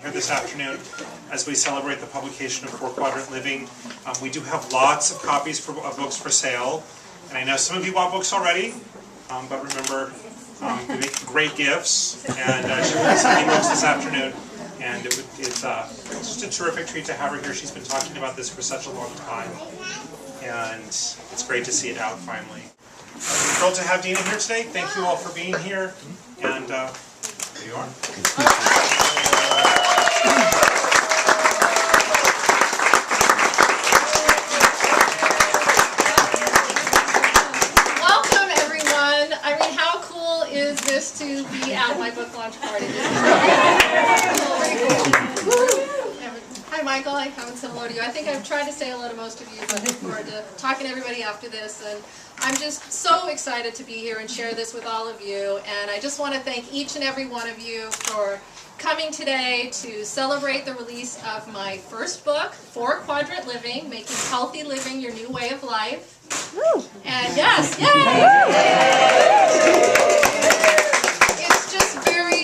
Here this afternoon as we celebrate the publication of Four Quadrant Living. We do have lots of copies of books for sale, and I know some of you bought books already, but remember, we make great gifts, and she will be signing books this afternoon, and it's just a terrific treat to have her here. She's been talking about this for such a long time, and it's great to see it out finally. I'm thrilled to have Dina here today. Thank you all for being here, and there you are. To be at my book launch party. Hi Michael, I haven't said hello to you. I think I've tried to say hello to most of you, but I look forward to talking to everybody after this. And I'm just so excited to be here and share this with all of you. And I just want to thank each and every one of you for coming today to celebrate the release of my first book, Four Quadrant Living, Making Healthy Living Your New Way of Life. And yes, yay!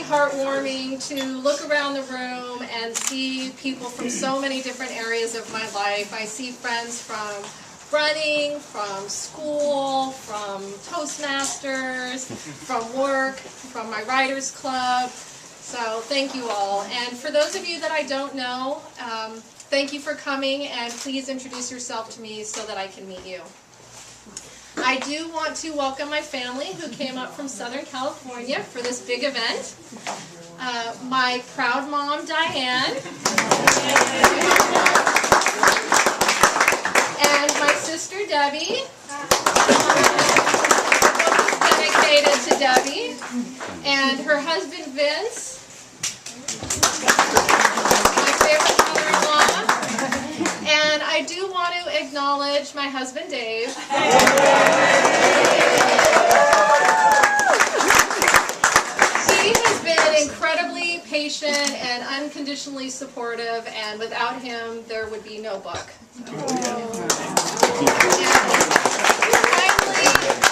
Heartwarming to look around the room and see people from so many different areas of my life. I see friends from running, from school, from Toastmasters, from work, from my writers club. So thank you all. And for those of you that I don't know, thank you for coming, and please introduce yourself to me so that I can meet you. I do want to welcome my family who came up from Southern California for this big event. My proud mom, Diane, and my sister, Debbie. Dedicated to Debbie, and her husband, Vince, my favorite mother-in-law. And I do want to acknowledge my husband, Dave. He has been incredibly patient and unconditionally supportive, and without him, there would be no book. And finally,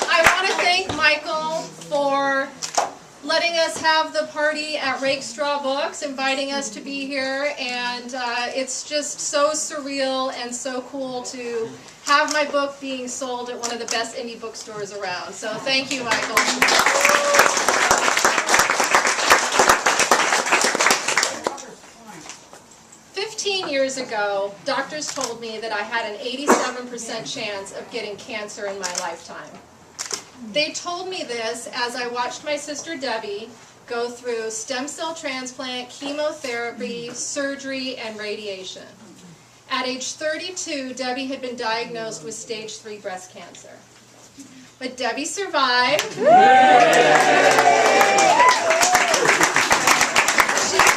I want to thank Michael for letting us have the party at Rakestraw Books, inviting us to be here, and it's just so surreal and so cool to have my book being sold at one of the best indie bookstores around. So thank you, Michael. 15 years ago, doctors told me that I had an 87% chance of getting cancer in my lifetime. They told me this as I watched my sister Debbie go through stem cell transplant, chemotherapy, surgery, and radiation. At age 32, Debbie had been diagnosed with stage 3 breast cancer. But Debbie survived. She's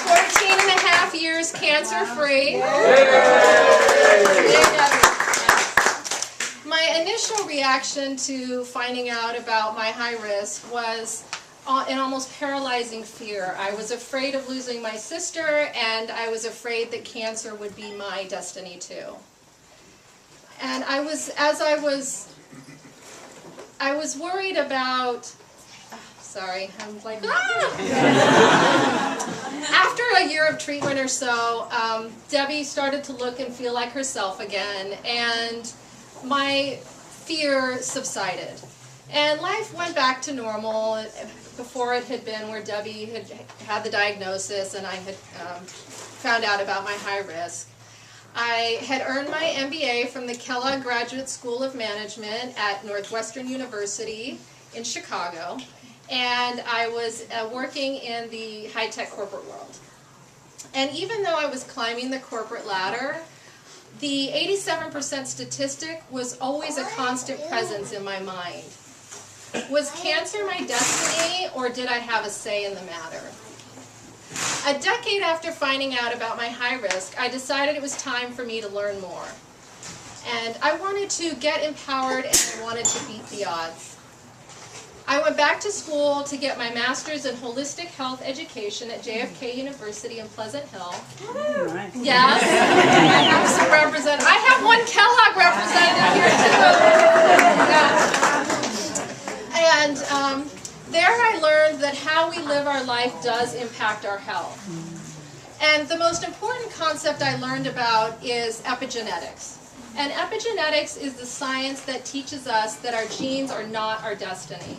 14 and a half years cancer-free. My initial reaction to finding out about my high risk was an almost paralyzing fear. I was afraid of losing my sister, and I was afraid that cancer would be my destiny too. And I was worried about, sorry, I'm like, After a year of treatment or so, Debbie started to look and feel like herself again, and my fear subsided. And life went back to normal before it had been, where Debbie had the diagnosis and I had found out about my high risk. I had earned my MBA from the Kellogg Graduate School of Management at Northwestern University in Chicago, and I was working in the high-tech corporate world. And even though I was climbing the corporate ladder, the 87% statistic was always a constant presence in my mind. Was cancer my destiny, or did I have a say in the matter? A decade after finding out about my high risk, I decided it was time for me to learn more. And I wanted to get empowered, and I wanted to beat the odds. I went back to school to get my master's in holistic health education at JFK University in Pleasant Hill. Oh, nice. Yes, I have some representatives. I have one Kellogg representative here too. Yeah. And there I learned that how we live our life does impact our health. And the most important concept I learned about is epigenetics. And epigenetics is the science that teaches us that our genes are not our destiny.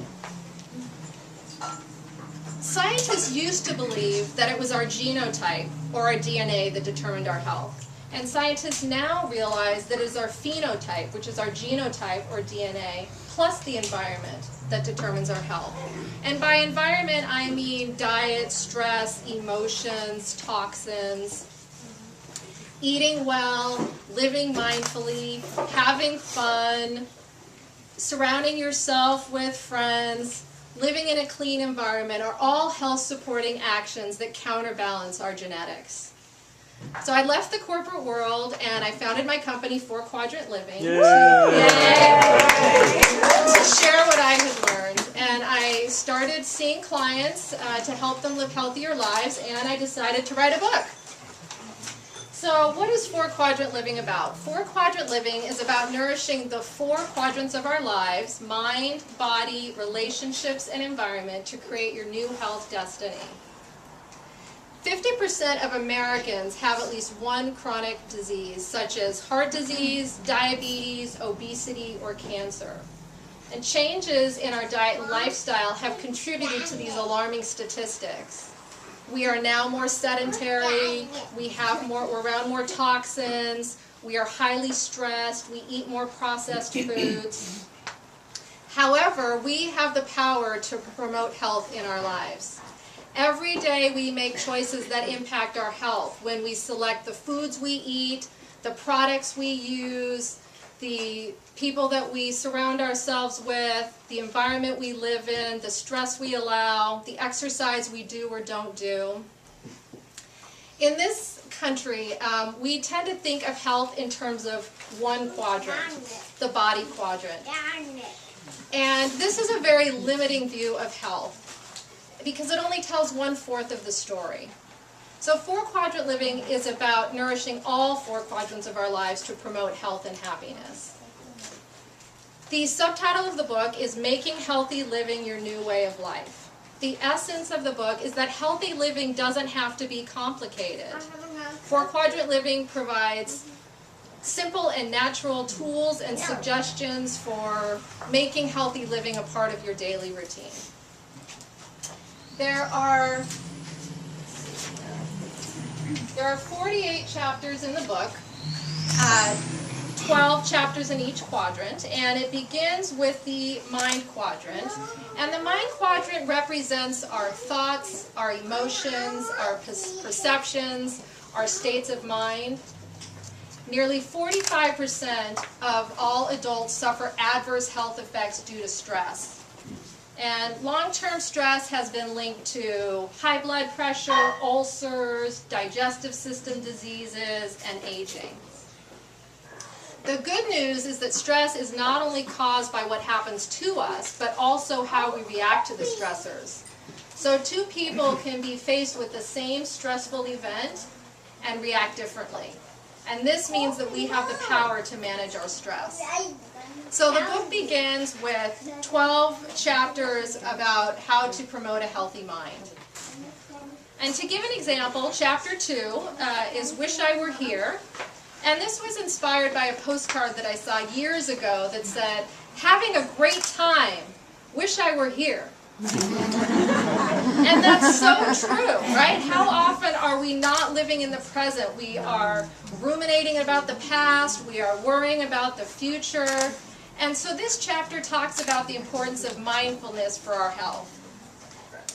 Scientists used to believe that it was our genotype or our DNA that determined our health. And scientists now realize that it is our phenotype, which is our genotype or DNA, plus the environment that determines our health. And by environment, I mean diet, stress, emotions, toxins, eating well, living mindfully, having fun, surrounding yourself with friends, living in a clean environment are all health-supporting actions that counterbalance our genetics. So I left the corporate world and I founded my company, Four Quadrant Living, to share what I had learned. And I started seeing clients to help them live healthier lives, and I decided to write a book. So what is Four Quadrant Living about? Four Quadrant Living is about nourishing the 4 quadrants of our lives, mind, body, relationships, and environment, to create your new health destiny. 50% of Americans have at least one chronic disease, such as heart disease, diabetes, obesity, or cancer. And changes in our diet and lifestyle have contributed to these alarming statistics. We are now more sedentary, we're around more toxins, we are highly stressed, we eat more processed foods. However, we have the power to promote health in our lives. Every day we make choices that impact our health when we select the foods we eat, the products we use, the people that we surround ourselves with, the environment we live in, the stress we allow, the exercise we do or don't do. In this country, we tend to think of health in terms of one quadrant, the body quadrant. And this is a very limiting view of health because it only tells 1/4 of the story. So Four Quadrant Living is about nourishing all 4 quadrants of our lives to promote health and happiness. The subtitle of the book is Making Healthy Living Your New Way of Life. The essence of the book is that healthy living doesn't have to be complicated. Four Quadrant Living provides simple and natural tools and suggestions for making healthy living a part of your daily routine. There are 48 chapters in the book, 12 chapters in each quadrant, and it begins with the mind quadrant. And the mind quadrant represents our thoughts, our emotions, our perceptions, our states of mind. Nearly 45% of all adults suffer adverse health effects due to stress. And long-term stress has been linked to high blood pressure, ulcers, digestive system diseases, and aging. The good news is that stress is not only caused by what happens to us, but also how we react to the stressors. So 2 people can be faced with the same stressful event and react differently. And this means that we have the power to manage our stress. So the book begins with 12 chapters about how to promote a healthy mind. And to give an example, chapter 2 is Wish I Were Here. And this was inspired by a postcard that I saw years ago that said, having a great time, wish I were here. And that's so true, right? How often are we not living in the present? We are ruminating about the past, we are worrying about the future. And so this chapter talks about the importance of mindfulness for our health.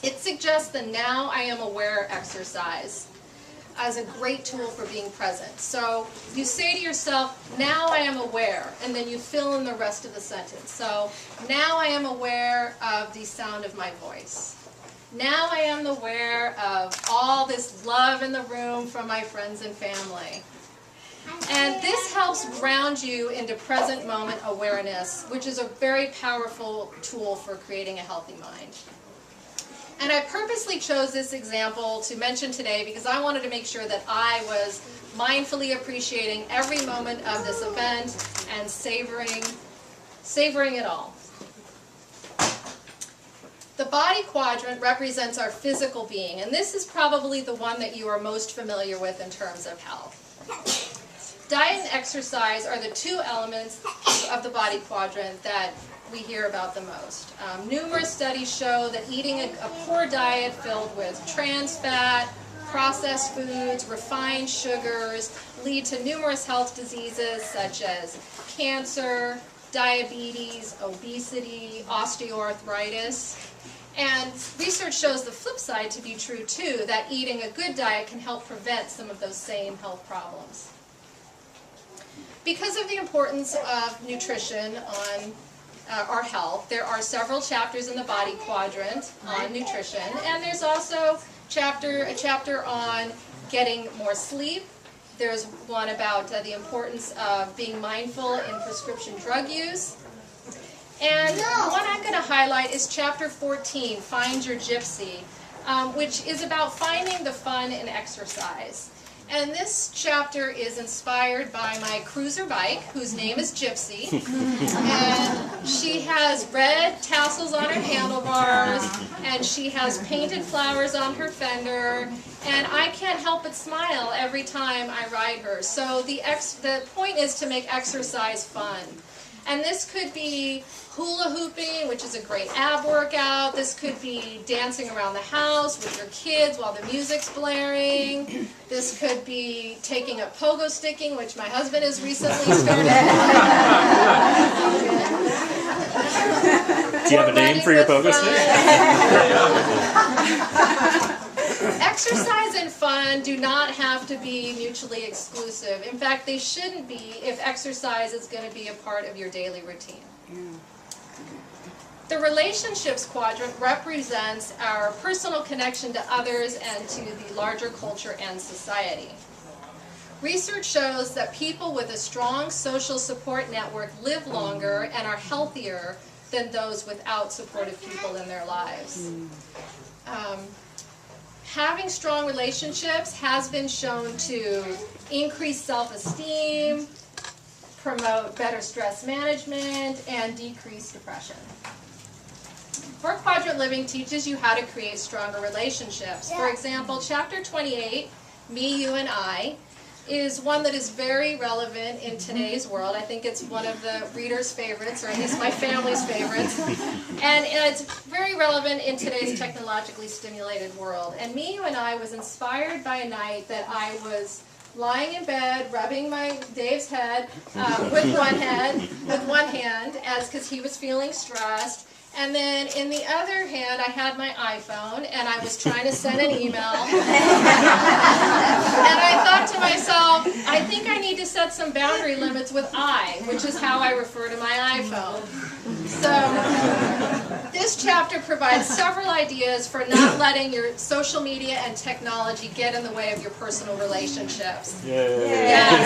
It suggests the Now I Am Aware exercise as a great tool for being present. So you say to yourself, now I am aware, and then you fill in the rest of the sentence. So now I am aware of the sound of my voice. Now I am aware of all this love in the room from my friends and family. And this helps ground you into present moment awareness, which is a very powerful tool for creating a healthy mind. And I purposely chose this example to mention today because I wanted to make sure that I was mindfully appreciating every moment of this event and savoring it all. The The body quadrant represents our physical being, and this is probably the one that you are most familiar with in terms of health. Diet and exercise are the two elements of the body quadrant that we hear about the most. Numerous studies show that eating a poor diet filled with trans fat, processed foods, refined sugars lead to numerous health diseases such as cancer, diabetes, obesity, osteoarthritis. And research shows the flip side to be true too, that eating a good diet can help prevent some of those same health problems. Because of the importance of nutrition on our health, there are several chapters in the body quadrant on nutrition, and there's also a chapter on getting more sleep. There's one about the importance of being mindful in prescription drug use. And one I'm going to highlight is chapter 14, Find Your Gypsy, which is about finding the fun in exercise. And this chapter is inspired by my cruiser bike, whose name is Gypsy. And she has red tassels on her handlebars, and she has painted flowers on her fender, and I can't help but smile every time I ride her. So the point is to make exercise fun. And this could be hula hooping, which is a great ab workout. This could be dancing around the house with your kids while the music's blaring. This could be taking up pogo sticking, which my husband has recently started. Do you have a name for your pogo stick? Exercise and fun do not have to be mutually exclusive. In fact, they shouldn't be if exercise is going to be a part of your daily routine. The Relationships Quadrant represents our personal connection to others and to the larger culture and society. Research shows that people with a strong social support network live longer and are healthier than those without supportive people in their lives. Having strong relationships has been shown to increase self-esteem, promote better stress management, and decrease depression. Four Quadrant Living teaches you how to create stronger relationships. For example, chapter 28, Me, You, and I, is one that is very relevant in today's world. I think it's one of the readers' favorites, or at least my family's favorites. And it's very relevant in today's technologically stimulated world. And Me, You, and I was inspired by a night that I was lying in bed, rubbing Dave's head with one hand, because he was feeling stressed. And then in the other hand, I had my iPhone, and I was trying to send an email. And I thought to myself, I think I need to set some boundary limits with which is how I refer to my iPhone. So this chapter provides several ideas for not letting your social media and technology get in the way of your personal relationships. Yes.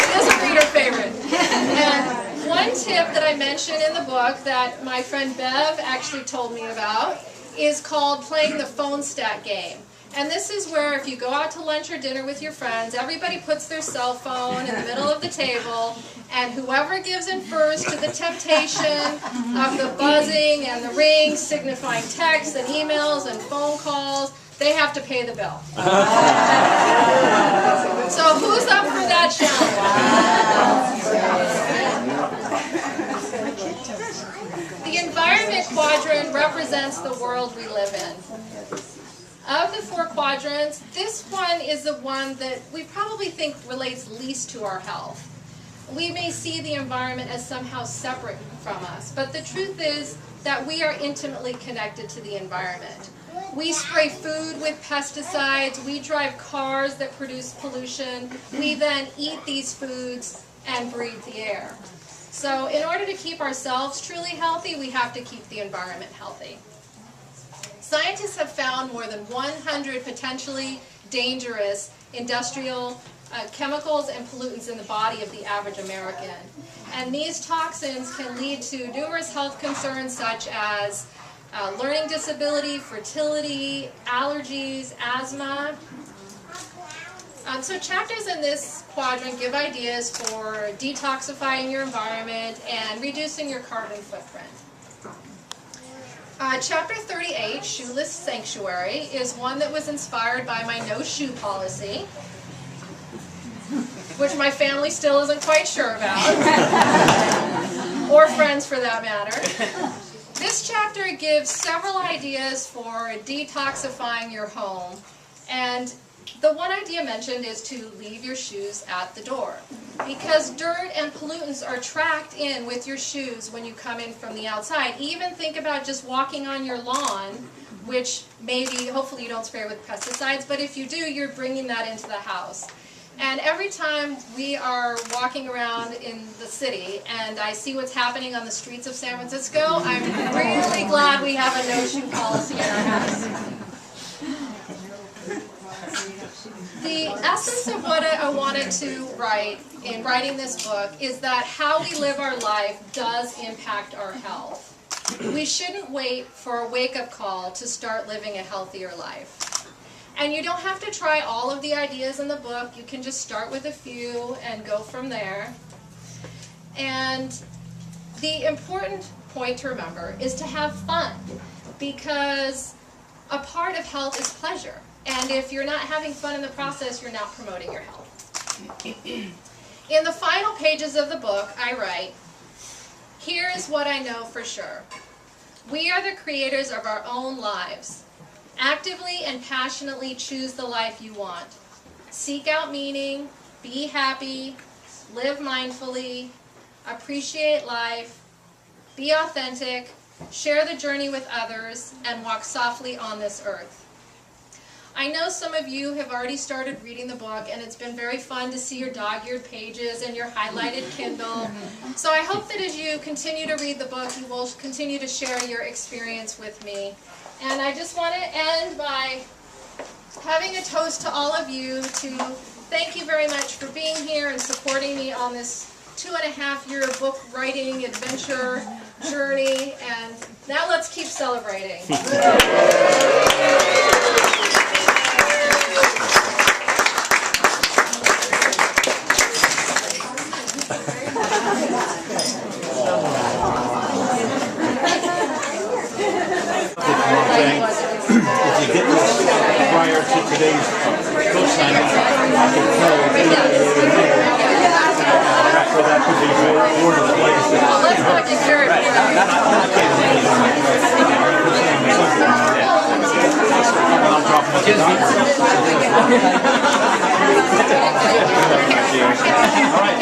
It is a reader favorite. And one tip that I mentioned in the book that my friend Bev actually told me about is called playing the phone stack game. And this is where if you go out to lunch or dinner with your friends, everybody puts their cell phone in the middle of the table, and whoever gives in first to the temptation of the buzzing and the rings signifying texts and emails and phone calls, they have to pay the bill. So who's up for that challenge? The Environment Quadrant represents the world we live in. Of the four quadrants, this one is the one that we probably think relates least to our health. We may see the environment as somehow separate from us, but the truth is that we are intimately connected to the environment. We spray food with pesticides, we drive cars that produce pollution, we then eat these foods and breathe the air. So in order to keep ourselves truly healthy, we have to keep the environment healthy. Scientists have found more than 100 potentially dangerous industrial chemicals and pollutants in the body of the average American. And these toxins can lead to numerous health concerns such as learning disability, fertility, allergies, asthma. So chapters in this quadrant give ideas for detoxifying your environment and reducing your carbon footprint. Chapter 38, Shoeless Sanctuary, is one that was inspired by my no shoe policy, which my family still isn't quite sure about, or friends for that matter. This chapter gives several ideas for detoxifying your home, and the one idea mentioned is to leave your shoes at the door, because dirt and pollutants are tracked in with your shoes when you come in from the outside. Even think about just walking on your lawn, which maybe, hopefully you don't spray with pesticides, but if you do, you're bringing that into the house. And every time we are walking around in the city and I see what's happening on the streets of San Francisco, I'm really glad we have a no-shoe policy in our house. The essence of what I wanted to write in writing this book is that how we live our life does impact our health. We shouldn't wait for a wake-up call to start living a healthier life. And you don't have to try all of the ideas in the book. You can just start with a few and go from there. And the important point to remember is to have fun, because a part of health is pleasure. And if you're not having fun in the process, you're not promoting your health. In the final pages of the book, I write, "Here is what I know for sure. We are the creators of our own lives. Actively and passionately choose the life you want. Seek out meaning, be happy, live mindfully, appreciate life, be authentic, share the journey with others, and walk softly on this earth." I know some of you have already started reading the book, and it's been very fun to see your dog-eared pages and your highlighted Kindle. So I hope that as you continue to read the book, you will continue to share your experience with me. And I just want to end by having a toast to all of you to thank you very much for being here and supporting me on this 2.5-year book writing adventure journey. And now let's keep celebrating. If you get this prior to today's book signing, I can tell after that could be more than place. Let's not get carried away. All right.